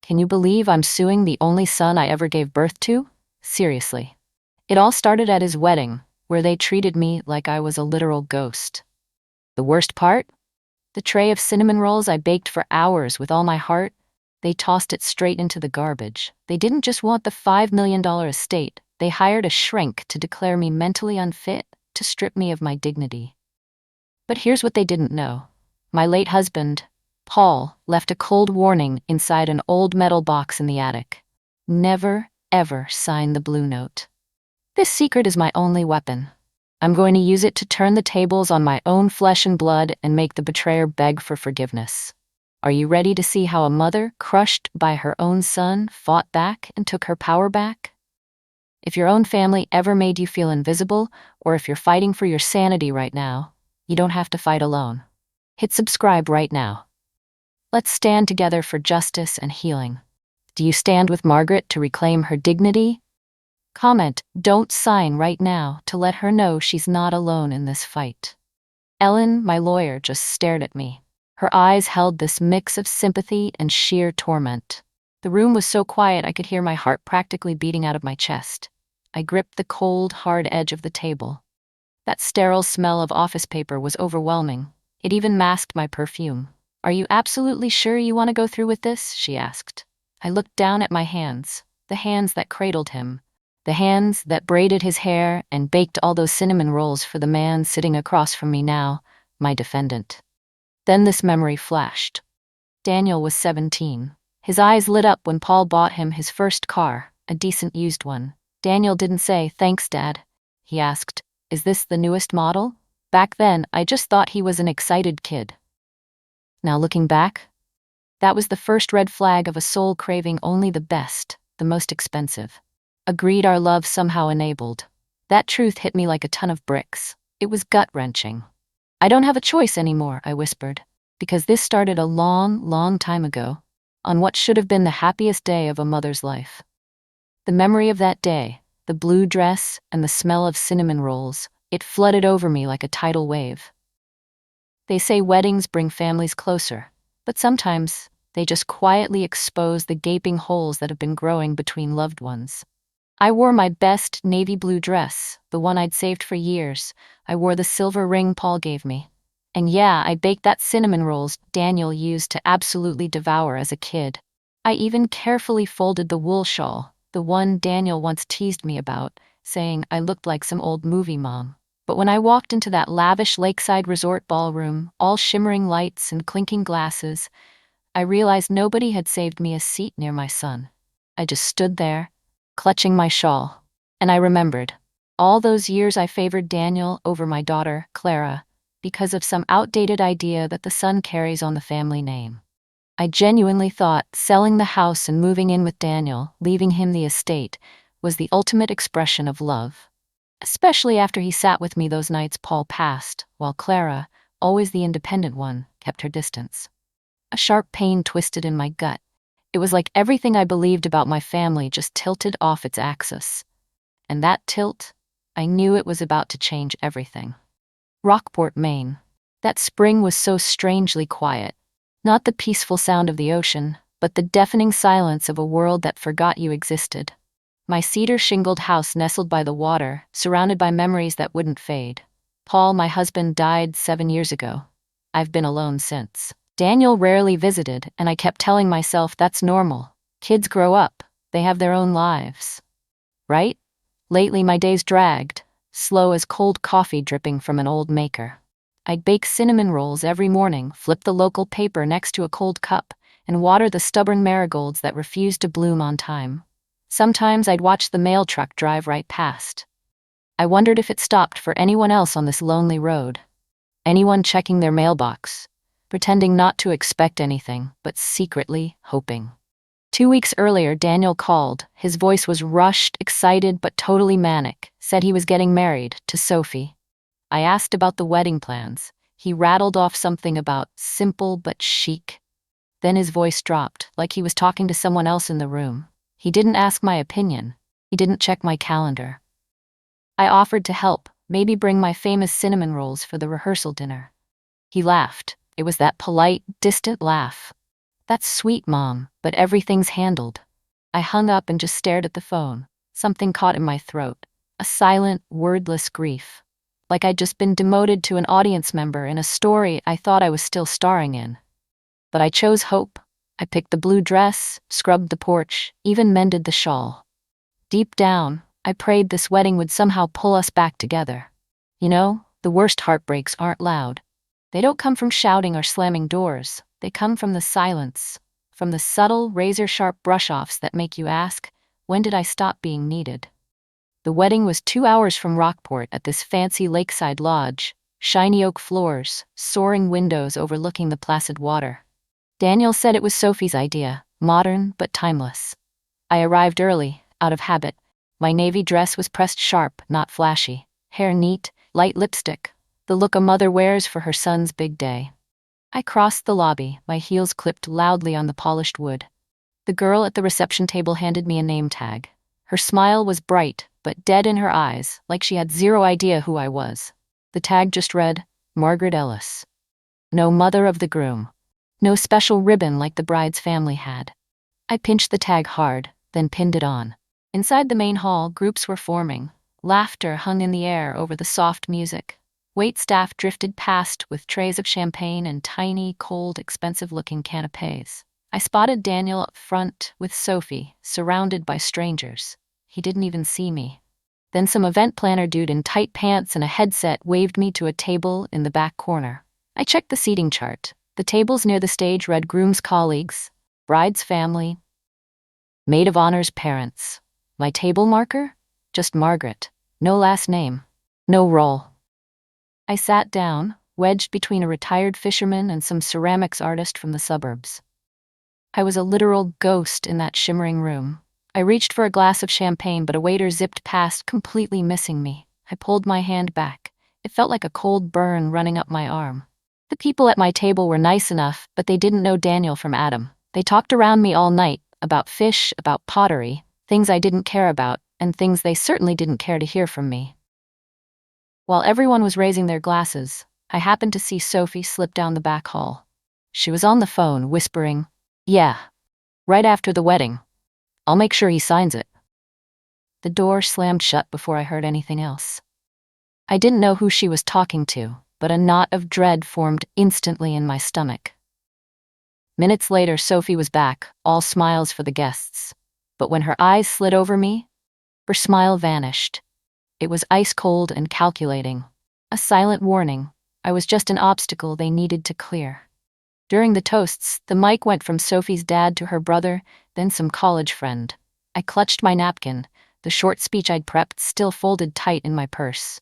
Can you believe I'm suing the only son I ever gave birth to? Seriously. It all started at his wedding, where they treated me like I was a literal ghost. The worst part? The tray of cinnamon rolls I baked for hours with all my heart, they tossed it straight into the garbage. They didn't just want the $5 million estate, they hired a shrink to declare me mentally unfit, to strip me of my dignity. But here's what they didn't know. My late husband, Paul, left a cold warning inside an old metal box in the attic. Never, ever sign the blue note. This secret is my only weapon. I'm going to use it to turn the tables on my own flesh and blood and make the betrayer beg for forgiveness. Are you ready to see how a mother, crushed by her own son, fought back and took her power back? If your own family ever made you feel invisible, or if you're fighting for your sanity right now, you don't have to fight alone. Hit subscribe right now. Let's stand together for justice and healing. Do you stand with Margaret to reclaim her dignity? Comment, "Don't sign" right now to let her know she's not alone in this fight. Ellen, my lawyer, just stared at me. Her eyes held this mix of sympathy and sheer torment. The room was so quiet I could hear my heart practically beating out of my chest. I gripped the cold, hard edge of the table. That sterile smell of office paper was overwhelming. It even masked my perfume. "Are you absolutely sure you want to go through with this?" she asked. I looked down at my hands, the hands that cradled him, the hands that braided his hair and baked all those cinnamon rolls for the man sitting across from me now, my defendant. Then this memory flashed. Daniel was 17. His eyes lit up when Paul bought him his first car, a decent used one. Daniel didn't say, "Thanks, Dad." He asked, "Is this the newest model?" Back then, I just thought he was an excited kid. Now looking back, that was the first red flag of a soul craving only the best, the most expensive. A greed our love somehow enabled. That truth hit me like a ton of bricks. It was gut-wrenching. "I don't have a choice anymore," I whispered, because this started a long, long time ago, on what should have been the happiest day of a mother's life. The memory of that day, the blue dress and the smell of cinnamon rolls, it flooded over me like a tidal wave. They say weddings bring families closer, but sometimes they just quietly expose the gaping holes that have been growing between loved ones. I wore my best navy blue dress, the one I'd saved for years. I wore the silver ring Paul gave me. And yeah, I baked that cinnamon rolls Daniel used to absolutely devour as a kid. I even carefully folded the wool shawl, the one Daniel once teased me about, saying I looked like some old movie mom. But when I walked into that lavish lakeside resort ballroom, all shimmering lights and clinking glasses, I realized nobody had saved me a seat near my son. I just stood there, clutching my shawl, and I remembered. All those years I favored Daniel over my daughter, Clara, because of some outdated idea that the son carries on the family name. I genuinely thought selling the house and moving in with Daniel, leaving him the estate, was the ultimate expression of love. Especially after he sat with me those nights Paul passed, while Clara, always the independent one, kept her distance. A sharp pain twisted in my gut. It was like everything I believed about my family just tilted off its axis. And that tilt, I knew it was about to change everything. Rockport, Maine. That spring was so strangely quiet. Not the peaceful sound of the ocean, but the deafening silence of a world that forgot you existed. My cedar-shingled house nestled by the water, surrounded by memories that wouldn't fade. Paul, my husband, died 7 years ago. I've been alone since. Daniel rarely visited, and I kept telling myself that's normal. Kids grow up. They have their own lives. Right? Lately my days dragged, slow as cold coffee dripping from an old maker. I'd bake cinnamon rolls every morning, flip the local paper next to a cold cup, and water the stubborn marigolds that refused to bloom on time. Sometimes I'd watch the mail truck drive right past. I wondered if it stopped for anyone else on this lonely road. Anyone checking their mailbox, pretending not to expect anything, but secretly hoping. 2 weeks earlier, Daniel called. His voice was rushed, excited, but totally manic. Said he was getting married to Sophie. I asked about the wedding plans. He rattled off something about simple but chic. Then his voice dropped, like he was talking to someone else in the room. He didn't ask my opinion. He didn't check my calendar. I offered to help, maybe bring my famous cinnamon rolls for the rehearsal dinner. He laughed. It was that polite, distant laugh. That's sweet, Mom, but everything's handled. I hung up and just stared at the phone. Something caught in my throat. A silent, wordless grief. Like I'd just been demoted to an audience member in a story I thought I was still starring in. But I chose hope. I picked the blue dress, scrubbed the porch, even mended the shawl. Deep down, I prayed this wedding would somehow pull us back together. You know, the worst heartbreaks aren't loud. They don't come from shouting or slamming doors. They come from the silence, from the subtle, razor-sharp brush-offs that make you ask, when did I stop being needed? The wedding was 2 hours from Rockport at this fancy lakeside lodge, shiny oak floors, soaring windows overlooking the placid water. Daniel said it was Sophie's idea, modern but timeless. I arrived early, out of habit. My navy dress was pressed sharp, not flashy. Hair neat, light lipstick, the look a mother wears for her son's big day. I crossed the lobby, my heels clipped loudly on the polished wood. The girl at the reception table handed me a name tag. Her smile was bright, but dead in her eyes, like she had zero idea who I was. The tag just read, Margaret Ellis. No mother of the groom. No special ribbon like the bride's family had. I pinched the tag hard, then pinned it on. Inside the main hall, groups were forming. Laughter hung in the air over the soft music. Waitstaff drifted past with trays of champagne and tiny, cold, expensive-looking canapés. I spotted Daniel up front with Sophie, surrounded by strangers. He didn't even see me. Then some event planner dude in tight pants and a headset waved me to a table in the back corner. I checked the seating chart. The tables near the stage read groom's colleagues, bride's family, maid of honor's parents. My table marker? Just Margaret. No last name. No role. I sat down, wedged between a retired fisherman and some ceramics artist from the suburbs. I was a literal ghost in that shimmering room. I reached for a glass of champagne, but a waiter zipped past, completely missing me. I pulled my hand back. It felt like a cold burn running up my arm. The people at my table were nice enough, but they didn't know Daniel from Adam. They talked around me all night, about fish, about pottery, things I didn't care about, and things they certainly didn't care to hear from me. While everyone was raising their glasses, I happened to see Sophie slip down the back hall. She was on the phone, whispering, "Yeah, right after the wedding. I'll make sure he signs it." The door slammed shut before I heard anything else. I didn't know who she was talking to, but a knot of dread formed instantly in my stomach. Minutes later, Sophie was back, all smiles for the guests. But when her eyes slid over me, her smile vanished. It was ice-cold and calculating. A silent warning. I was just an obstacle they needed to clear. During the toasts, the mic went from Sophie's dad to her brother, then some college friend. I clutched my napkin, the short speech I'd prepped still folded tight in my purse.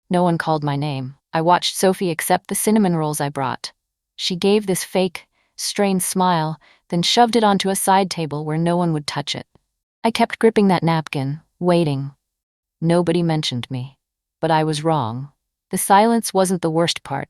No one called my name. I watched Sophie accept the cinnamon rolls I brought. She gave this fake, strained smile, then shoved it onto a side table where no one would touch it. I kept gripping that napkin, waiting. Nobody mentioned me. But I was wrong. The silence wasn't the worst part.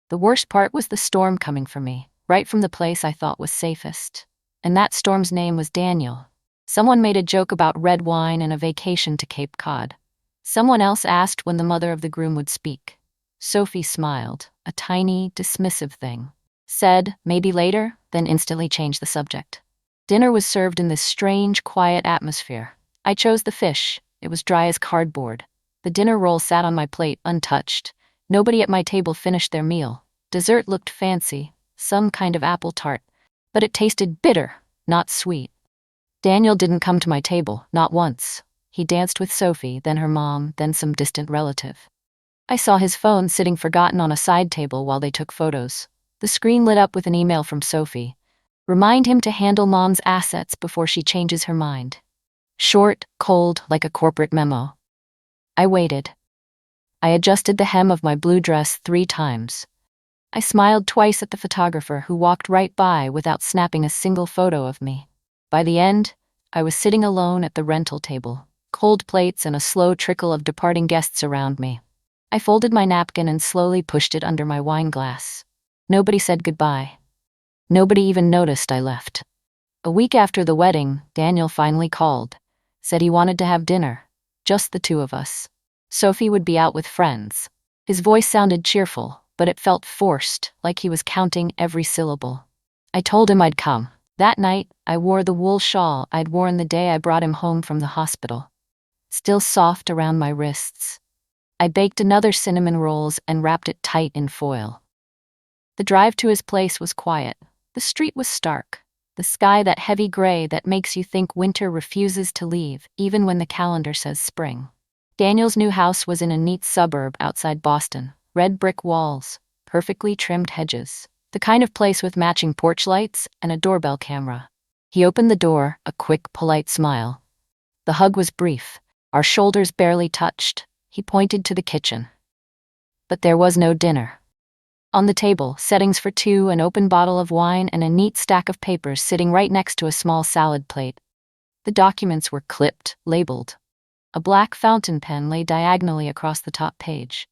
The worst part was the storm coming for me, right from the place I thought was safest. And that storm's name was Daniel. Someone made a joke about red wine and a vacation to Cape Cod. Someone else asked when the mother of the groom would speak. Sophie smiled, a tiny, dismissive thing. Said, maybe later, then instantly changed the subject. Dinner was served in this strange, quiet atmosphere. I chose the fish. It was dry as cardboard. The dinner roll sat on my plate, untouched. Nobody at my table finished their meal. Dessert looked fancy, some kind of apple tart, but it tasted bitter, not sweet. Daniel didn't come to my table, not once. He danced with Sophie, then her mom, then some distant relative. I saw his phone sitting forgotten on a side table while they took photos. The screen lit up with an email from Sophie. Remind him to handle mom's assets before she changes her mind. Short, cold, like a corporate memo. I waited. I adjusted the hem of my blue dress 3 times. I smiled twice at the photographer who walked right by without snapping a single photo of me. By the end, I was sitting alone at the rental table, cold plates and a slow trickle of departing guests around me. I folded my napkin and slowly pushed it under my wine glass. Nobody said goodbye. Nobody even noticed I left. A week after the wedding, Daniel finally called. Said he wanted to have dinner. Just the 2 of us. Sophie would be out with friends. His voice sounded cheerful, but it felt forced, like he was counting every syllable. I told him I'd come. That night, I wore the wool shawl I'd worn the day I brought him home from the hospital, still soft around my wrists. I baked another cinnamon rolls and wrapped it tight in foil. The drive to his place was quiet. The street was stark. The sky that heavy gray that makes you think winter refuses to leave, even when the calendar says spring. Daniel's new house was in a neat suburb outside Boston. Red brick walls, perfectly trimmed hedges. The kind of place with matching porch lights and a doorbell camera. He opened the door, a quick, polite smile. The hug was brief. Our shoulders barely touched. He pointed to the kitchen. But there was no dinner. On the table, settings for two, an open bottle of wine, and a neat stack of papers sitting right next to a small salad plate. The documents were clipped, labeled. A black fountain pen lay diagonally across the top page.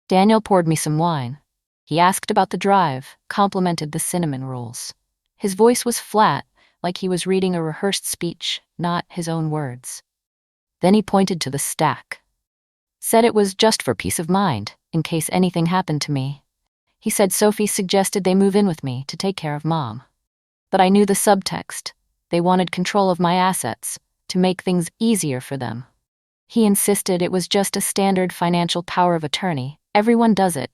Daniel poured me some wine. He asked about the drive, complimented the cinnamon rolls. His voice was flat, like he was reading a rehearsed speech, not his own words. Then he pointed to the stack. Said it was just for peace of mind, in case anything happened to me. He said Sophie suggested they move in with me to take care of Mom. But I knew the subtext. They wanted control of my assets, to make things easier for them. He insisted it was just a standard financial power of attorney. Everyone does it.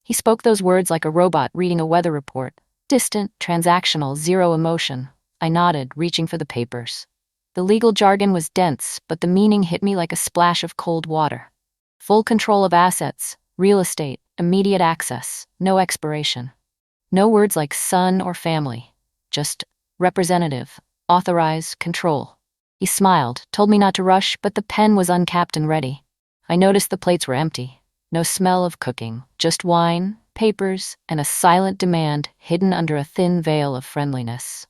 He spoke those words like a robot reading a weather report. Distant, transactional, zero emotion. I nodded, reaching for the papers. The legal jargon was dense, but the meaning hit me like a splash of cold water. Full control of assets, real estate, immediate access, no expiration. No words like son or family. Just representative, authorize, control. He smiled, told me not to rush, but the pen was uncapped and ready. I noticed the plates were empty. No smell of cooking, just wine, papers, and a silent demand hidden under a thin veil of friendliness.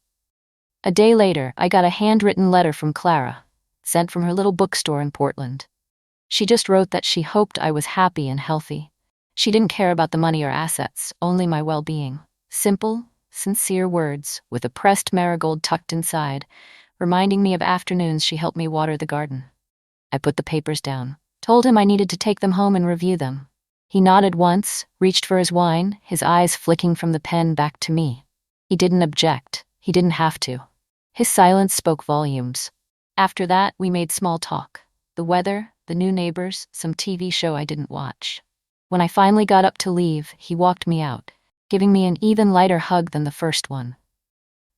A day later, I got a handwritten letter from Clara, sent from her little bookstore in Portland. She just wrote that she hoped I was happy and healthy. She didn't care about the money or assets, only my well-being. Simple, sincere words, with a pressed marigold tucked inside, reminding me of afternoons she helped me water the garden. I put the papers down. Told him I needed to take them home and review them. He nodded once, reached for his wine, his eyes flicking from the pen back to me. He didn't object. He didn't have to. His silence spoke volumes. After that, we made small talk. The weather, the new neighbors, some TV show I didn't watch. When I finally got up to leave, he walked me out, giving me an even lighter hug than the first one.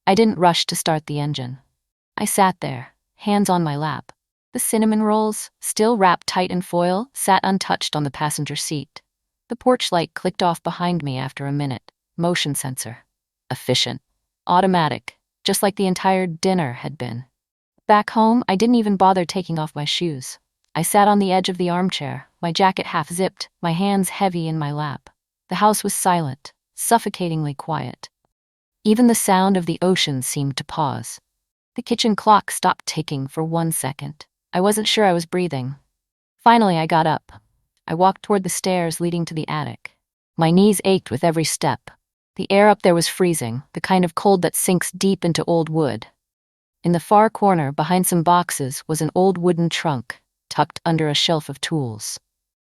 I didn't rush to start the engine. I sat there, hands on my lap. The cinnamon rolls, still wrapped tight in foil, sat untouched on the passenger seat. The porch light clicked off behind me after a minute. Motion sensor. Efficient. Automatic. Just like the entire dinner had been. Back home, I didn't even bother taking off my shoes. I sat on the edge of the armchair, my jacket half zipped, my hands heavy in my lap. The house was silent, suffocatingly quiet. Even the sound of the ocean seemed to pause. The kitchen clock stopped ticking for 1 second. I wasn't sure I was breathing. Finally, I got up. I walked toward the stairs leading to the attic. My knees ached with every step. The air up there was freezing, the kind of cold that sinks deep into old wood. In the far corner, behind some boxes, was an old wooden trunk, tucked under a shelf of tools.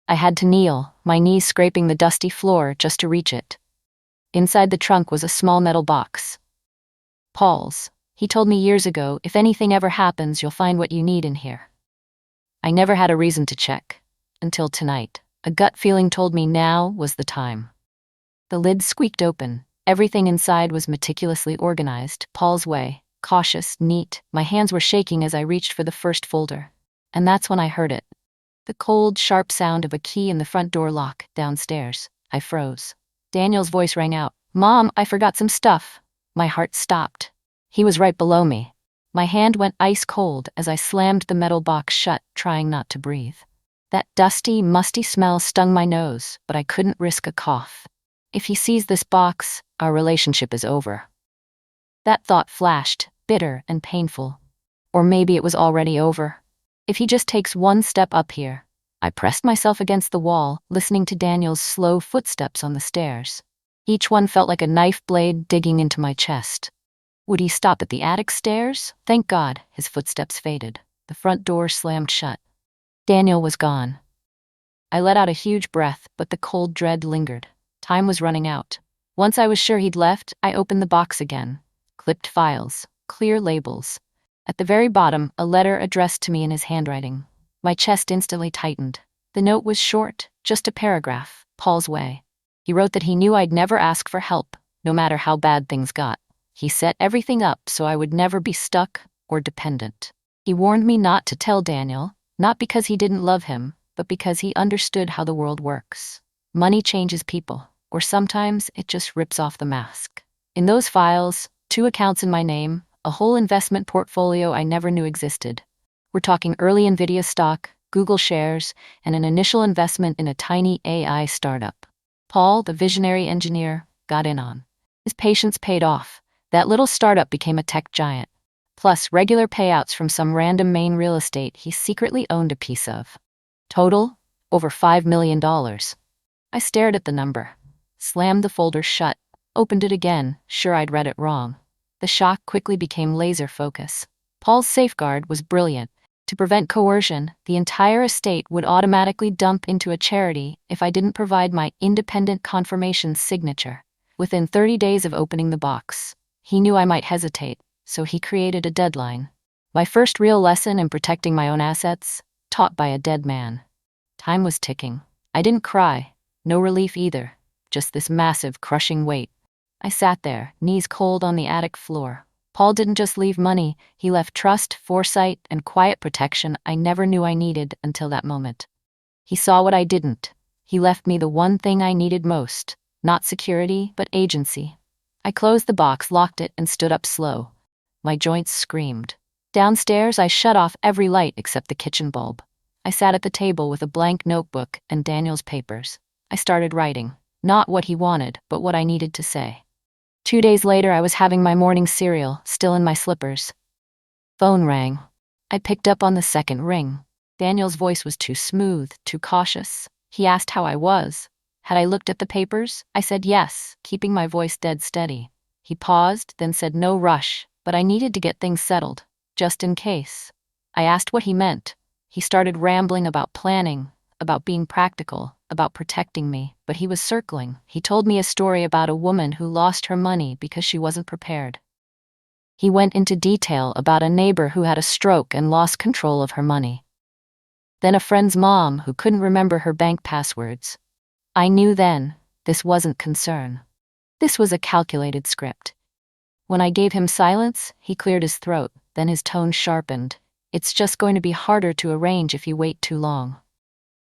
I had to kneel, my knees scraping the dusty floor just to reach it. Inside the trunk was a small metal box. Paul's. He told me years ago, if anything ever happens, you'll find what you need in here. I never had a reason to check. Until tonight. A gut feeling told me now was the time. The lid squeaked open. Everything inside was meticulously organized, Paul's way. Cautious, neat. My hands were shaking as I reached for the first folder. And that's when I heard it. The cold, sharp sound of a key in the front door lock, downstairs. I froze. Daniel's voice rang out. Mom, I forgot some stuff. My heart stopped. He was right below me. My hand went ice cold as I slammed the metal box shut, trying not to breathe. That dusty, musty smell stung my nose, but I couldn't risk a cough. If he sees this box, our relationship is over. That thought flashed, bitter and painful. Or maybe it was already over. If he just takes one step up here. I pressed myself against the wall, listening to Daniel's slow footsteps on the stairs. Each one felt like a knife blade digging into my chest. Would he stop at the attic stairs? Thank God, his footsteps faded. The front door slammed shut. Daniel was gone. I let out a huge breath, but the cold dread lingered. Time was running out. Once I was sure he'd left, I opened the box again. clipped files, clear labels. At the very bottom, a letter addressed to me in his handwriting. My chest instantly tightened. The note was short, just a paragraph, Paul's way. He wrote that he knew I'd never ask for help, no matter how bad things got. He set everything up so I would never be stuck or dependent. He warned me not to tell Daniel, not because he didn't love him, but because he understood how the world works. Money changes people, or sometimes it just rips off the mask. In those files, 2 accounts in my name, a whole investment portfolio I never knew existed. We're talking early Nvidia stock, Google shares, and an initial investment in a tiny AI startup. Paul, the visionary engineer, got in on. His patience paid off. That little startup became a tech giant. Plus regular payouts from some random Maine real estate he secretly owned a piece of. Total, over $5 million. I stared at the number, slammed the folder shut, opened it again, sure I'd read it wrong. The shock quickly became laser focus. Paul's safeguard was brilliant. To prevent coercion, the entire estate would automatically dump into a charity if I didn't provide my independent confirmation signature. Within 30 days of opening the box, he knew I might hesitate, so he created a deadline. My first real lesson in protecting my own assets, taught by a dead man. Time was ticking. I didn't cry. No relief either. Just this massive, crushing weight. I sat there, knees cold on the attic floor. Paul didn't just leave money, he left trust, foresight, and quiet protection I never knew I needed until that moment. He saw what I didn't. He left me the one thing I needed most, not security, but agency. I closed the box, locked it, and stood up slow. My joints screamed. Downstairs, I shut off every light except the kitchen bulb. I sat at the table with a blank notebook and Daniel's papers. I started writing, not what he wanted, but what I needed to say. 2 days later, I was having my morning cereal, still in my slippers. Phone rang. I picked up on the second ring. Daniel's voice was too smooth, too cautious. He asked how I was. Had I looked at the papers? I said yes, keeping my voice dead steady. He paused, then said no rush, but I needed to get things settled, just in case. I asked what he meant. He started rambling about planning, about being practical, about protecting me, but he was circling. He told me a story about a woman who lost her money because she wasn't prepared. He went into detail about a neighbor who had a stroke and lost control of her money. Then a friend's mom who couldn't remember her bank passwords. I knew then, this wasn't concern. This was a calculated script. When I gave him silence, he cleared his throat, then his tone sharpened. It's just going to be harder to arrange if you wait too long.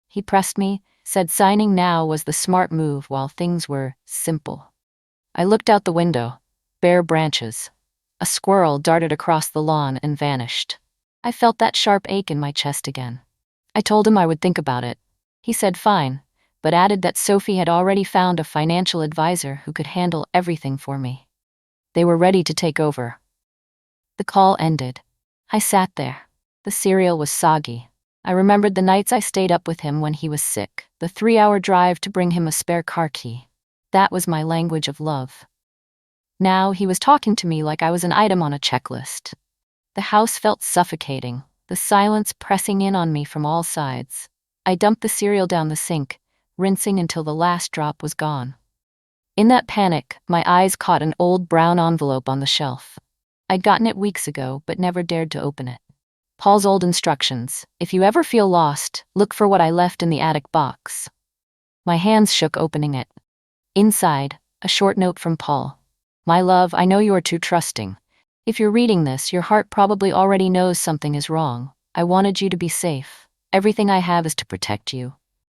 He pressed me, said signing now was the smart move while things were simple. I looked out the window. Bare branches. A squirrel darted across the lawn and vanished. I felt that sharp ache in my chest again. I told him I would think about it. He said fine, but added that Sophie had already found a financial advisor who could handle everything for me. They were ready to take over. The call ended. I sat there. The cereal was soggy. I remembered the nights I stayed up with him when he was sick, the 3-hour drive to bring him a spare car key. That was my language of love. Now he was talking to me like I was an item on a checklist. The house felt suffocating, the silence pressing in on me from all sides. I dumped the cereal down the sink, rinsing until the last drop was gone. In that panic, my eyes caught an old brown envelope on the shelf. I'd gotten it weeks ago, but never dared to open it. Paul's old instructions. If you ever feel lost, look for what I left in the attic box. My hands shook opening it. Inside, a short note from Paul. My love, I know you are too trusting. If you're reading this, your heart probably already knows something is wrong. I wanted you to be safe. Everything I have is to protect you.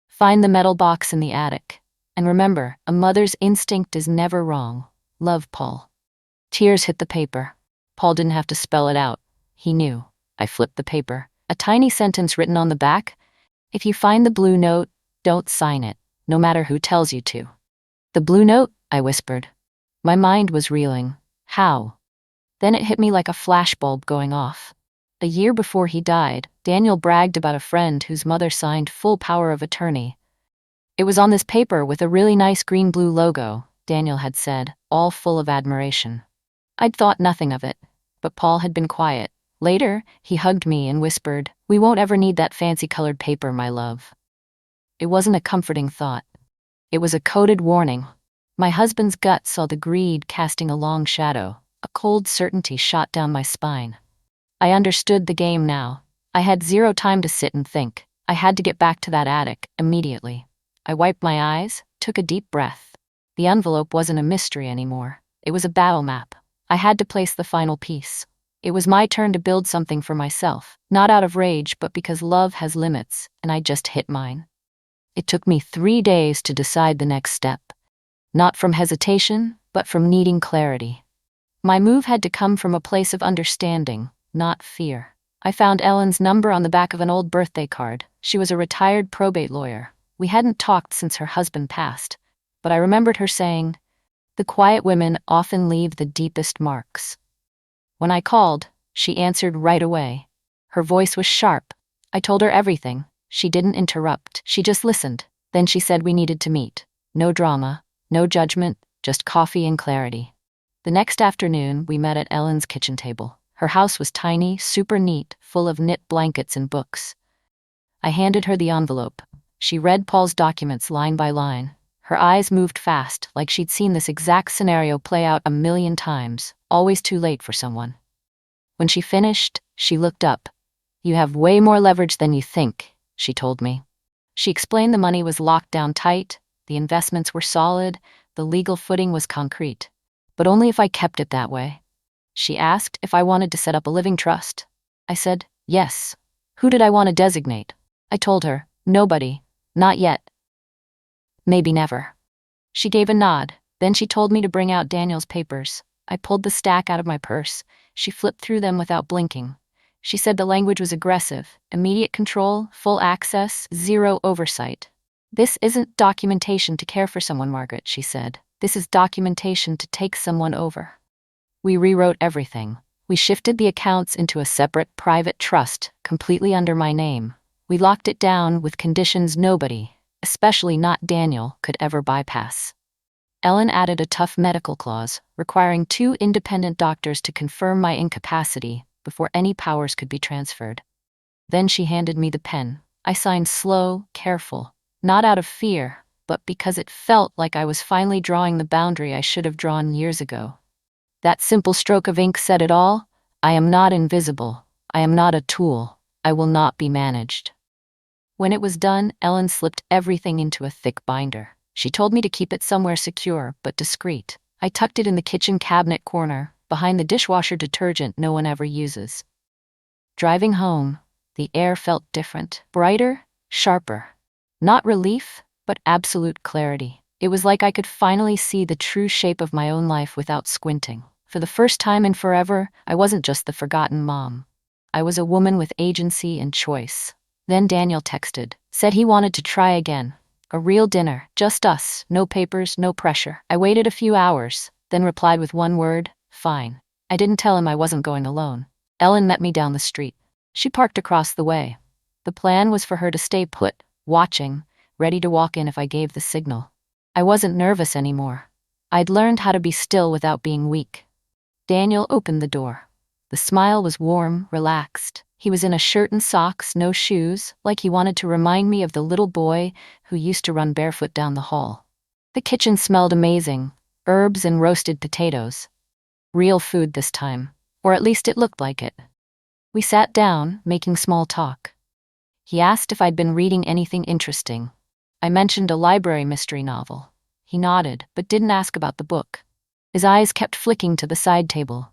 Find the metal box in the attic. And remember, a mother's instinct is never wrong. Love, Paul. Tears hit the paper. Paul didn't have to spell it out. He knew. I flipped the paper. A tiny sentence written on the back. If you find the blue note, don't sign it, no matter who tells you to. The blue note? I whispered. My mind was reeling. How? Then it hit me like a flashbulb going off. A year before he died, Daniel bragged about a friend whose mother signed full power of attorney. It was on this paper with a really nice green-blue logo, Daniel had said, all full of admiration. I'd thought nothing of it, but Paul had been quiet. Later, he hugged me and whispered, "We won't ever need that fancy-colored paper, my love." It wasn't a comforting thought. It was a coded warning. My husband's gut saw the greed casting a long shadow. A cold certainty shot down my spine. I understood the game now. I had zero time to sit and think. I had to get back to that attic immediately. I wiped my eyes, took a deep breath. The envelope wasn't a mystery anymore. It was a battle map. I had to place the final piece. It was my turn to build something for myself, not out of rage, but because love has limits, and I just hit mine. It took me 3 days to decide the next step. Not from hesitation, but from needing clarity. My move had to come from a place of understanding, not fear. I found Ellen's number on the back of an old birthday card. She was a retired probate lawyer. We hadn't talked since her husband passed, but I remembered her saying, "The quiet women often leave the deepest marks." When I called, she answered right away. Her voice was sharp. I told her everything. She didn't interrupt. She just listened. Then she said we needed to meet. No drama, no judgment, just coffee and clarity. The next afternoon, we met at Ellen's kitchen table. Her house was tiny, super neat, full of knit blankets and books. I handed her the envelope. She read Paul's documents line by line. Her eyes moved fast, like she'd seen this exact scenario play out 1,000,000 times, always too late for someone. When she finished, she looked up. "You have way more leverage than you think," she told me. She explained the money was locked down tight, the investments were solid, the legal footing was concrete. But only if I kept it that way. She asked if I wanted to set up a living trust. I said, yes. Who did I want to designate? I told her, nobody. Not yet. Maybe never. She gave a nod. Then she told me to bring out Daniel's papers. I pulled the stack out of my purse. She flipped through them without blinking. She said the language was aggressive. Immediate control, full access, zero oversight. "This isn't documentation to care for someone, Margaret," she said. "This is documentation to take someone over." We rewrote everything. We shifted the accounts into a separate, private trust, completely under my name. We locked it down with conditions nobody, especially not Daniel, could ever bypass. Ellen added a tough medical clause, requiring 2 independent doctors to confirm my incapacity before any powers could be transferred. Then she handed me the pen. I signed slow, careful, not out of fear, but because it felt like I was finally drawing the boundary I should have drawn years ago. That simple stroke of ink said it all. I am not invisible. I am not a tool. I will not be managed. When it was done, Ellen slipped everything into a thick binder. She told me to keep it somewhere secure but discreet. I tucked it in the kitchen cabinet corner, behind the dishwasher detergent no one ever uses. Driving home, the air felt different, brighter, sharper. Not relief, but absolute clarity. It was like I could finally see the true shape of my own life without squinting. For the first time in forever, I wasn't just the forgotten mom. I was a woman with agency and choice. Then Daniel texted, said he wanted to try again. A real dinner, just us, no papers, no pressure. I waited a few hours, then replied with one word, fine. I didn't tell him I wasn't going alone. Ellen met me down the street. She parked across the way. The plan was for her to stay put, watching, ready to walk in if I gave the signal. I wasn't nervous anymore. I'd learned how to be still without being weak. Daniel opened the door. The smile was warm, relaxed. He was in a shirt and socks, no shoes, like he wanted to remind me of the little boy who used to run barefoot down the hall. The kitchen smelled amazing, herbs and roasted potatoes. Real food this time, or at least it looked like it. We sat down, making small talk. He asked if I'd been reading anything interesting. I mentioned a library mystery novel. He nodded, but didn't ask about the book. His eyes kept flicking to the side table.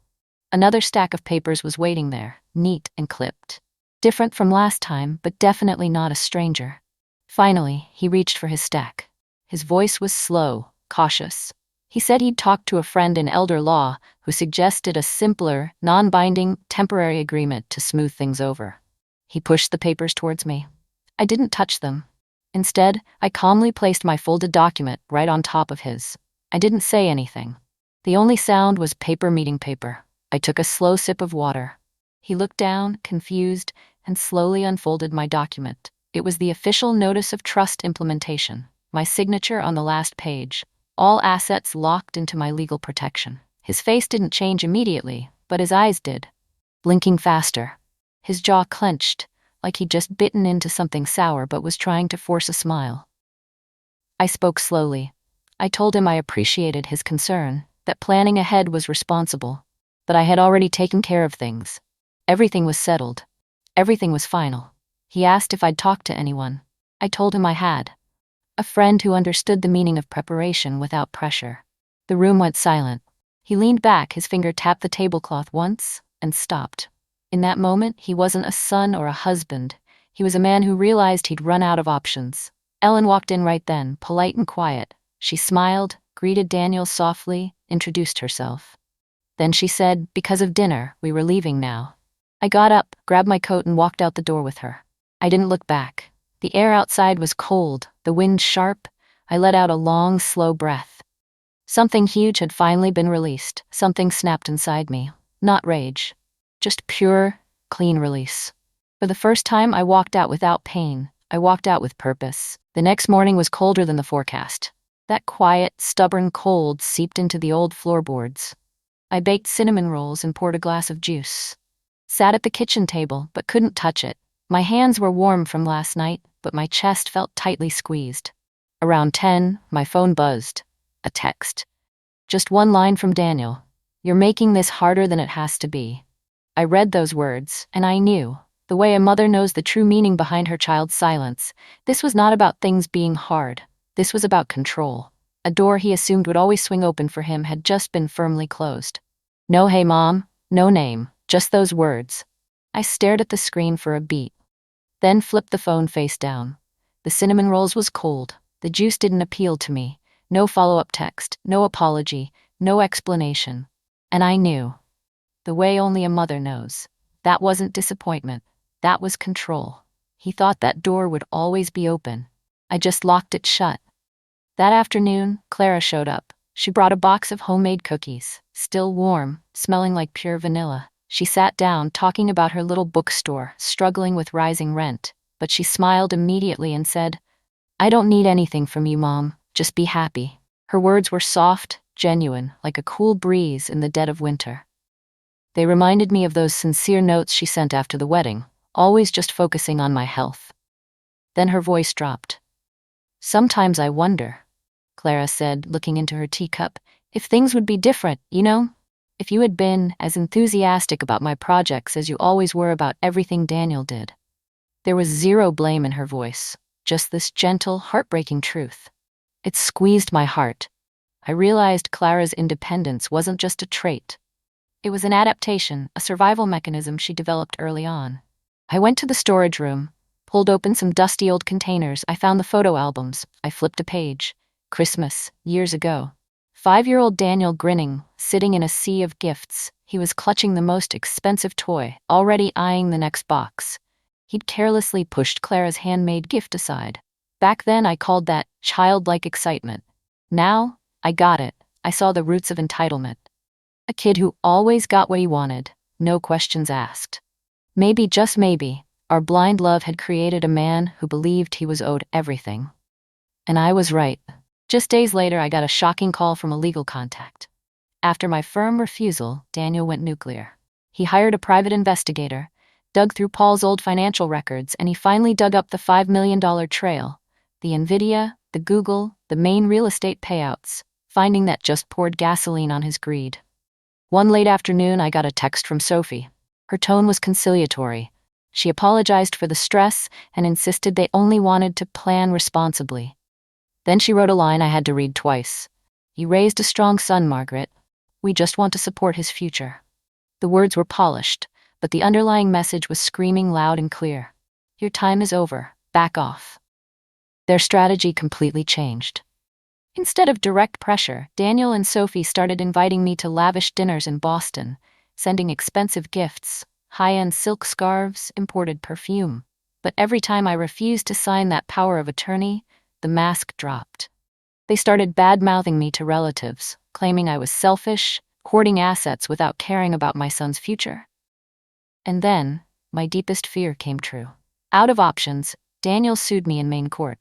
Another stack of papers was waiting there, neat and clipped. Different from last time, but definitely not a stranger. Finally, he reached for his stack. His voice was slow, cautious. He said he'd talked to a friend in elder law who suggested a simpler, non-binding, temporary agreement to smooth things over. He pushed the papers towards me. I didn't touch them. Instead, I calmly placed my folded document right on top of his. I didn't say anything. The only sound was paper meeting paper. I took a slow sip of water. He looked down, confused, and slowly unfolded my document. It was the official notice of trust implementation, my signature on the last page, all assets locked into my legal protection. His face didn't change immediately, but his eyes did, blinking faster. His jaw clenched, like he'd just bitten into something sour but was trying to force a smile. I spoke slowly. I told him I appreciated his concern, that planning ahead was responsible. But I had already taken care of things. Everything was settled. Everything was final. He asked if I'd talked to anyone. I told him I had. A friend who understood the meaning of preparation without pressure. The room went silent. He leaned back, his finger tapped the tablecloth once, and stopped. In that moment, he wasn't a son or a husband. He was a man who realized he'd run out of options. Ellen walked in right then, polite and quiet. She smiled, greeted Daniel softly, introduced herself. Then she said, "Because of dinner, we were leaving now." I got up, grabbed my coat, and walked out the door with her. I didn't look back. The air outside was cold, the wind sharp. I let out a long, slow breath. Something huge had finally been released. Something snapped inside me. Not rage. Just pure, clean release. For the first time, I walked out without pain. I walked out with purpose. The next morning was colder than the forecast. That quiet, stubborn cold seeped into the old floorboards. I baked cinnamon rolls and poured a glass of juice. Sat at the kitchen table, but couldn't touch it. My hands were warm from last night, but my chest felt tightly squeezed. Around 10, my phone buzzed. A text. Just one line from Daniel. "You're making this harder than it has to be." I read those words, and I knew, the way a mother knows the true meaning behind her child's silence, this was not about things being hard. This was about control. A door he assumed would always swing open for him had just been firmly closed. No "Hey Mom," no name, just those words. I stared at the screen for a beat, then flipped the phone face down. The cinnamon rolls was cold. The juice didn't appeal to me. No follow-up text, no apology, no explanation. And I knew, the way only a mother knows, that wasn't disappointment. That was control. He thought that door would always be open. I just locked it shut. That afternoon, Clara showed up. She brought a box of homemade cookies, still warm, smelling like pure vanilla. She sat down, talking about her little bookstore, struggling with rising rent. But she smiled immediately and said, "I don't need anything from you, Mom. Just be happy." Her words were soft, genuine, like a cool breeze in the dead of winter. They reminded me of those sincere notes she sent after the wedding, always just focusing on my health. Then her voice dropped. "Sometimes I wonder," Clara said, looking into her teacup, "if things would be different, you know? If you had been as enthusiastic about my projects as you always were about everything Daniel did." There was zero blame in her voice, just this gentle, heartbreaking truth. It squeezed my heart. I realized Clara's independence wasn't just a trait. It was an adaptation, a survival mechanism she developed early on. I went to the storage room, pulled open some dusty old containers. I found the photo albums. I flipped a page. Christmas, years ago. 5-year-old Daniel grinning, sitting in a sea of gifts. He was clutching the most expensive toy, already eyeing the next box. He'd carelessly pushed Clara's handmade gift aside. Back then, I called that childlike excitement. Now, I got it. I saw the roots of entitlement. A kid who always got what he wanted, no questions asked. Maybe, just maybe, our blind love had created a man who believed he was owed everything. And I was right. Just days later, I got a shocking call from a legal contact. After my firm refusal, Daniel went nuclear. He hired a private investigator, dug through Paul's old financial records, and he finally dug up the $5 million trail. The Nvidia, the Google, the main real estate payouts, finding that just poured gasoline on his greed. One late afternoon, I got a text from Sophie. Her tone was conciliatory. She apologized for the stress and insisted they only wanted to plan responsibly. Then she wrote a line I had to read twice. "You raised a strong son, Margaret. We just want to support his future." The words were polished, but the underlying message was screaming loud and clear. Your time is over. Back off. Their strategy completely changed. Instead of direct pressure, Daniel and Sophie started inviting me to lavish dinners in Boston, sending expensive gifts, high-end silk scarves, imported perfume. But every time I refused to sign that power of attorney, the mask dropped. They started bad-mouthing me to relatives, claiming I was selfish, hoarding assets without caring about my son's future. And then, my deepest fear came true. Out of options, Daniel sued me in Maine court.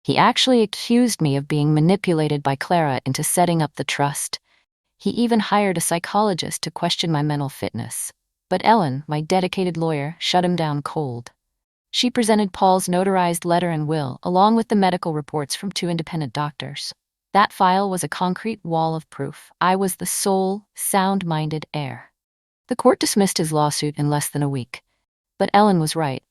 He actually accused me of being manipulated by Clara into setting up the trust. He even hired a psychologist to question my mental fitness. But Ellen, my dedicated lawyer, shut him down cold. She presented Paul's notarized letter and will, along with the medical reports from 2 independent doctors. That file was a concrete wall of proof. I was the sole, sound-minded heir. The court dismissed his lawsuit in less than a week. But Ellen was right.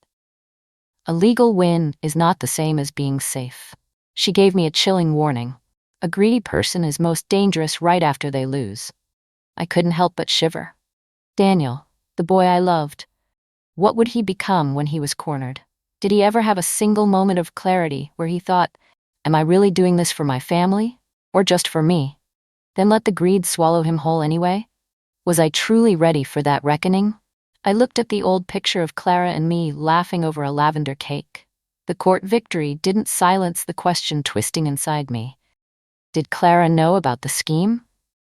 A legal win is not the same as being safe. She gave me a chilling warning. A greedy person is most dangerous right after they lose. I couldn't help but shiver. Daniel, the boy I loved. What would he become when he was cornered? Did he ever have a single moment of clarity where he thought, am I really doing this for my family? Or just for me? Then let the greed swallow him whole anyway? Was I truly ready for that reckoning? I looked at the old picture of Clara and me laughing over a lavender cake. The court victory didn't silence the question twisting inside me. Did Clara know about the scheme?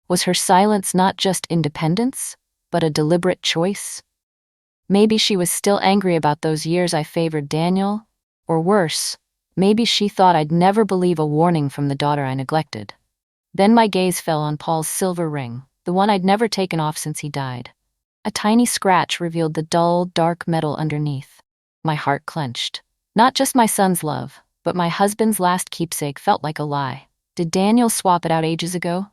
Was her silence not just independence, but a deliberate choice? Maybe she was still angry about those years I favored Daniel, or worse, maybe she thought I'd never believe a warning from the daughter I neglected. Then my gaze fell on Paul's silver ring, the one I'd never taken off since he died. A tiny scratch revealed the dull, dark metal underneath. My heart clenched. Not just my son's love, but my husband's last keepsake felt like a lie. Did Daniel swap it out ages ago?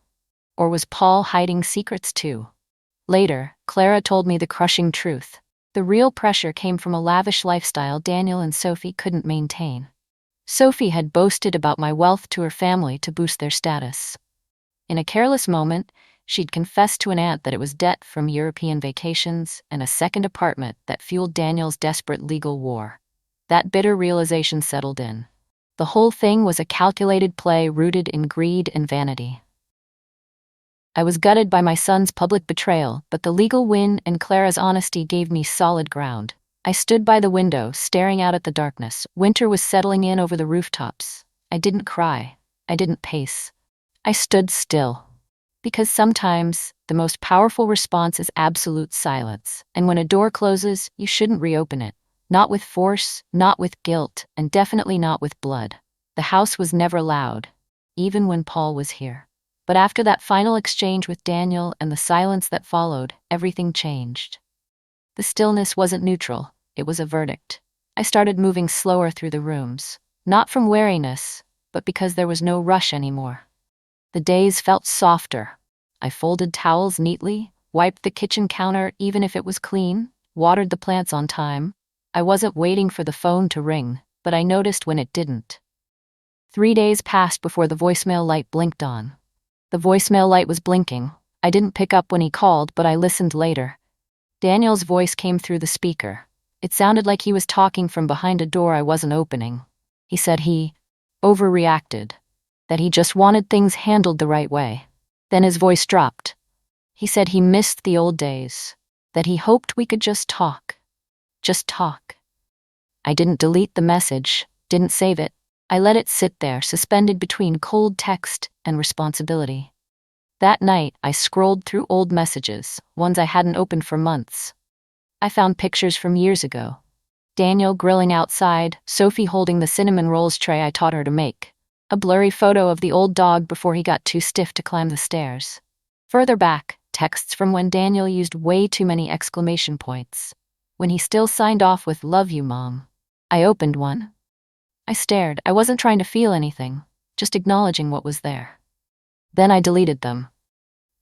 Or was Paul hiding secrets too? Later, Clara told me the crushing truth. The real pressure came from a lavish lifestyle Daniel and Sophie couldn't maintain. Sophie had boasted about my wealth to her family to boost their status. In a careless moment, she'd confessed to an aunt that it was debt from European vacations and a second apartment that fueled Daniel's desperate legal war. That bitter realization settled in. The whole thing was a calculated play rooted in greed and vanity. I was gutted by my son's public betrayal, but the legal win and Clara's honesty gave me solid ground. I stood by the window, staring out at the darkness. Winter was settling in over the rooftops. I didn't cry. I didn't pace. I stood still. Because sometimes, the most powerful response is absolute silence. And when a door closes, you shouldn't reopen it. Not with force, not with guilt, and definitely not with blood. The house was never loud, even when Paul was here. But after that final exchange with Daniel and the silence that followed, everything changed. The stillness wasn't neutral, it was a verdict. I started moving slower through the rooms, not from wariness, but because there was no rush anymore. The days felt softer. I folded towels neatly, wiped the kitchen counter even if it was clean, watered the plants on time. I wasn't waiting for the phone to ring, but I noticed when it didn't. 3 days passed before the voicemail light blinked on. The voicemail light was blinking. I didn't pick up when he called, but I listened later. Daniel's voice came through the speaker. It sounded like he was talking from behind a door I wasn't opening. He said he overreacted, that he just wanted things handled the right way. Then his voice dropped. He said he missed the old days, that he hoped we could just talk. Just talk. I didn't delete the message, didn't save it. I let it sit there, suspended between cold text and responsibility. That night, I scrolled through old messages, ones I hadn't opened for months. I found pictures from years ago. Daniel grilling outside, Sophie holding the cinnamon rolls tray I taught her to make. A blurry photo of the old dog before he got too stiff to climb the stairs. Further back, texts from when Daniel used way too many exclamation points. When he still signed off with "Love you, Mom." I opened one. I stared. I wasn't trying to feel anything, just acknowledging what was there. Then I deleted them.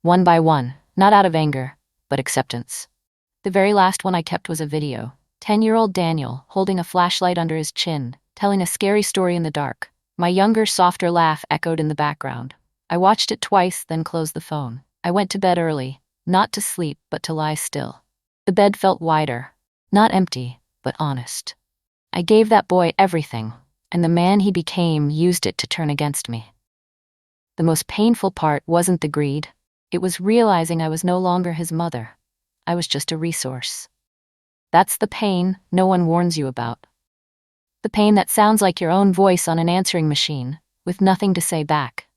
One by one, not out of anger, but acceptance. The very last one I kept was a video. 10-year-old Daniel, holding a flashlight under his chin, telling a scary story in the dark. My younger, softer laugh echoed in the background. I watched it twice, then closed the phone. I went to bed early, not to sleep, but to lie still. The bed felt wider. Not empty, but honest. I gave that boy everything, and the man he became used it to turn against me. The most painful part wasn't the greed. It was realizing I was no longer his mother. I was just a resource. That's the pain no one warns you about. The pain that sounds like your own voice on an answering machine, with nothing to say back.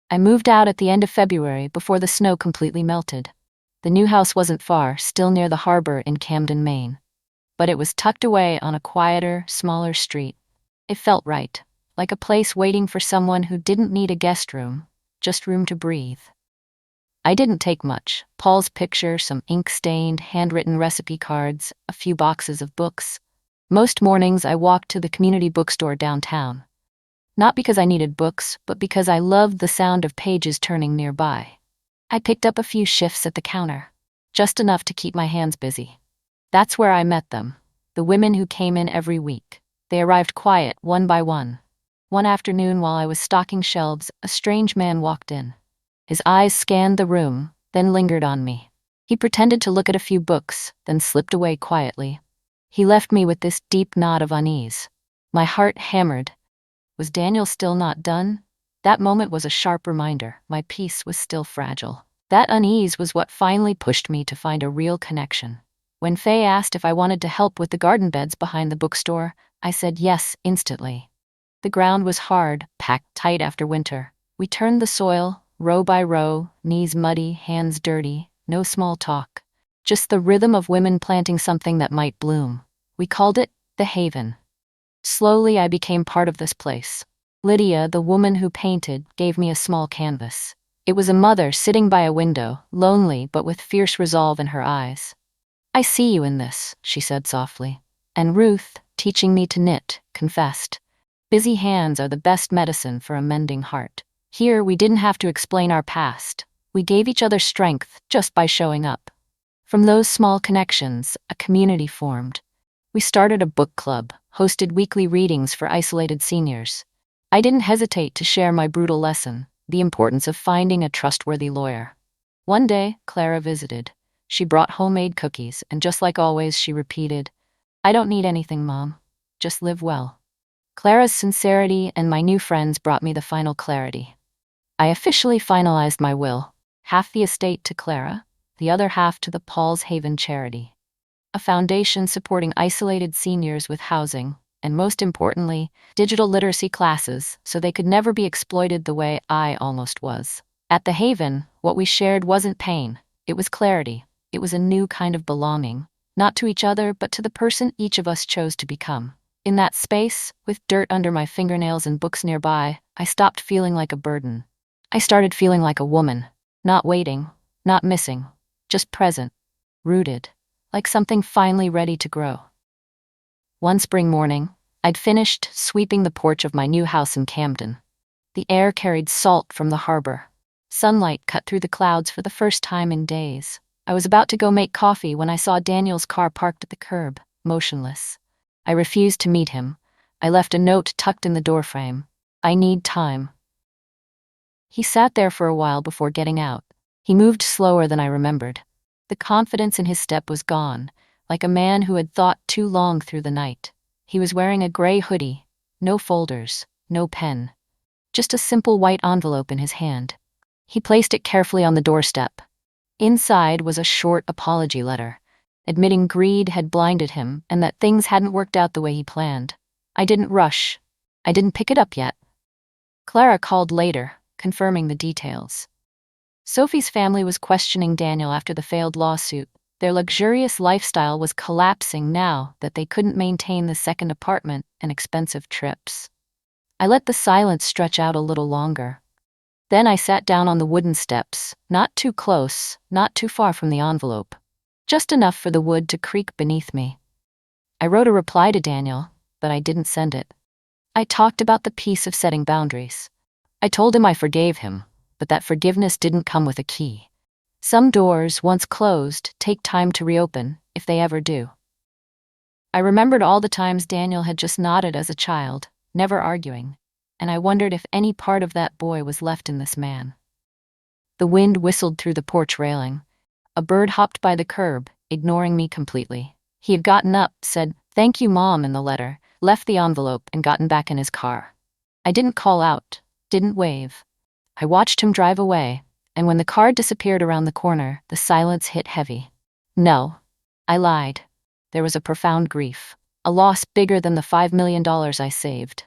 I moved out at the end of February before the snow completely melted. The new house wasn't far, still near the harbor in Camden, Maine. But it was tucked away on a quieter, smaller street. It felt right, like a place waiting for someone who didn't need a guest room, just room to breathe. I didn't take much. Paul's picture, some ink-stained, handwritten recipe cards, a few boxes of books. Most mornings I walked to the community bookstore downtown. Not because I needed books, but because I loved the sound of pages turning nearby. I picked up a few shifts at the counter. just enough to keep my hands busy. That's where I met them, the women who came in every week. They arrived quiet, one by one. One afternoon while I was stocking shelves, a strange man walked in. His eyes scanned the room, then lingered on me. He pretended to look at a few books, then slipped away quietly. He left me with this deep knot of unease. My heart hammered. Was Daniel still not done? That moment was a sharp reminder. My peace was still fragile. That unease was what finally pushed me to find a real connection. When Faye asked if I wanted to help with the garden beds behind the bookstore, I said yes instantly. The ground was hard, packed tight after winter. We turned the soil, row by row, knees muddy, hands dirty, no small talk. Just the rhythm of women planting something that might bloom. We called it the Haven. Slowly I became part of this place. Lydia, the woman who painted, gave me a small canvas. It was a mother sitting by a window, lonely but with fierce resolve in her eyes. "I see you in this," she said softly. And Ruth, teaching me to knit, confessed, "Busy hands are the best medicine for a mending heart." Here we didn't have to explain our past. We gave each other strength just by showing up. From those small connections, a community formed. We started a book club, hosted weekly readings for isolated seniors. I didn't hesitate to share my brutal lesson, the importance of finding a trustworthy lawyer. One day, Clara visited. She brought homemade cookies, and just like always, she repeated, "I don't need anything, Mom. Just live well." Clara's sincerity and my new friends brought me the final clarity. I officially finalized my will, half the estate to Clara, the other half to the Paul's Haven charity, a foundation supporting isolated seniors with housing, and most importantly, digital literacy classes so they could never be exploited the way I almost was. At the Haven, what we shared wasn't pain, it was clarity. It was a new kind of belonging, not to each other but to the person each of us chose to become. In that space, with dirt under my fingernails and books nearby, I stopped feeling like a burden. I started feeling like a woman, not waiting, not missing, just present, rooted, like something finally ready to grow. One spring morning, I'd finished sweeping the porch of my new house in Camden. The air carried salt from the harbor. Sunlight cut through the clouds for the first time in days. I was about to go make coffee when I saw Daniel's car parked at the curb, motionless. I refused to meet him. I left a note tucked in the doorframe. "I need time." He sat there for a while before getting out. He moved slower than I remembered. The confidence in his step was gone, like a man who had thought too long through the night. He was wearing a gray hoodie, no folders, no pen, just a simple white envelope in his hand. He placed it carefully on the doorstep. Inside was a short apology letter, admitting greed had blinded him and that things hadn't worked out the way he planned. I didn't rush. I didn't pick it up yet. Clara called later, confirming the details. Sophie's family was questioning Daniel after the failed lawsuit. Their luxurious lifestyle was collapsing now that they couldn't maintain the second apartment and expensive trips. I let the silence stretch out a little longer. Then I sat down on the wooden steps, not too close, not too far from the envelope, just enough for the wood to creak beneath me. I wrote a reply to Daniel, but I didn't send it. I talked about the peace of setting boundaries. I told him I forgave him, but that forgiveness didn't come with a key. Some doors, once closed, take time to reopen, if they ever do. I remembered all the times Daniel had just nodded as a child, never arguing, and I wondered if any part of that boy was left in this man. The wind whistled through the porch railing. A bird hopped by the curb, ignoring me completely. He had gotten up, said, "Thank you, Mom," in the letter, left the envelope, and gotten back in his car. I didn't call out, didn't wave. I watched him drive away, and when the car disappeared around the corner, the silence hit heavy. No, I lied. There was a profound grief, a loss bigger than the $5 million I saved.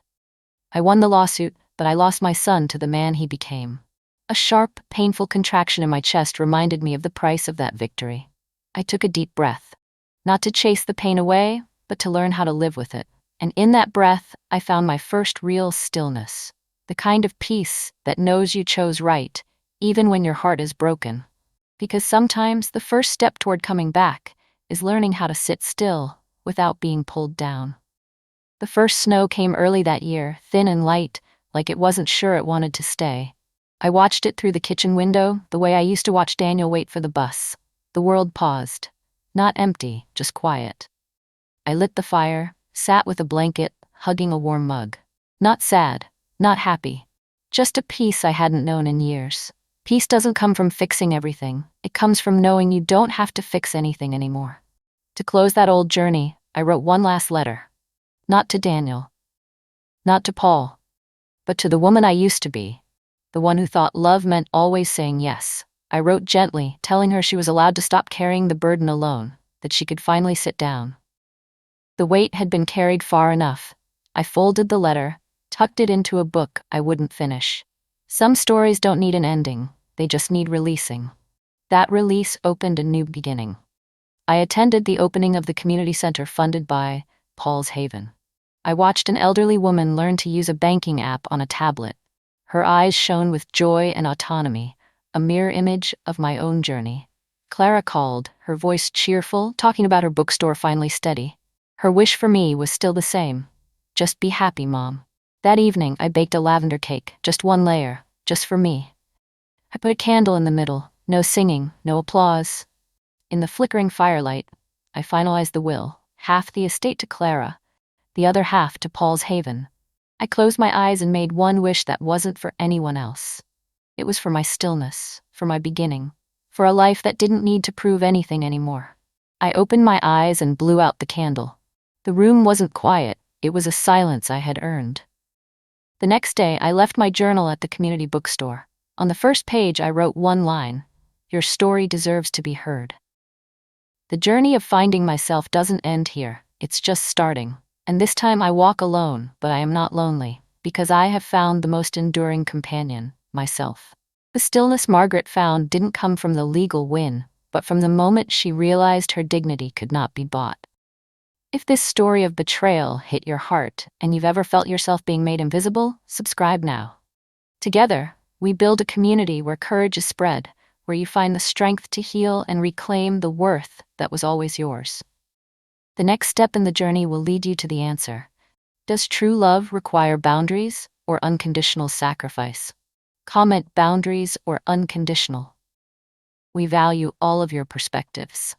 I won the lawsuit, but I lost my son to the man he became. A sharp, painful contraction in my chest reminded me of the price of that victory. I took a deep breath, not to chase the pain away, but to learn how to live with it. And in that breath, I found my first real stillness, the kind of peace that knows you chose right, even when your heart is broken. Because sometimes the first step toward coming back is learning how to sit still without being pulled down. The first snow came early that year, thin and light, like it wasn't sure it wanted to stay. I watched it through the kitchen window, the way I used to watch Daniel wait for the bus. The world paused. Not empty, just quiet. I lit the fire, sat with a blanket, hugging a warm mug. Not sad, not happy. Just a peace I hadn't known in years. Peace doesn't come from fixing everything. It comes from knowing you don't have to fix anything anymore. To close that old journey, I wrote one last letter. Not to Daniel. Not to Paul. But to the woman I used to be. The one who thought love meant always saying yes. I wrote gently, telling her she was allowed to stop carrying the burden alone, that she could finally sit down. The weight had been carried far enough. I folded the letter, tucked it into a book I wouldn't finish. Some stories don't need an ending, they just need releasing. That release opened a new beginning. I attended the opening of the community center funded by Paul's Haven. I watched an elderly woman learn to use a banking app on a tablet. Her eyes shone with joy and autonomy, a mirror image of my own journey. Clara called, her voice cheerful, talking about her bookstore finally steady. Her wish for me was still the same. Just be happy, Mom. That evening, I baked a lavender cake, just one layer, just for me. I put a candle in the middle, no singing, no applause. In the flickering firelight, I finalized the will, half the estate to Clara, the other half to Paul's Haven. I closed my eyes and made one wish that wasn't for anyone else. It was for my stillness, for my beginning, for a life that didn't need to prove anything anymore. I opened my eyes and blew out the candle. The room wasn't quiet, it was a silence I had earned. The next day, I left my journal at the community bookstore. On the first page, I wrote one line: "Your story deserves to be heard." The journey of finding myself doesn't end here, it's just starting. And this time I walk alone, but I am not lonely, because I have found the most enduring companion, myself. The stillness Margaret found didn't come from the legal win, but from the moment she realized her dignity could not be bought. If this story of betrayal hit your heart, and you've ever felt yourself being made invisible, subscribe now. Together, we build a community where courage is spread, where you find the strength to heal and reclaim the worth that was always yours. The next step in the journey will lead you to the answer. Does true love require boundaries or unconditional sacrifice? Comment boundaries or unconditional. We value all of your perspectives.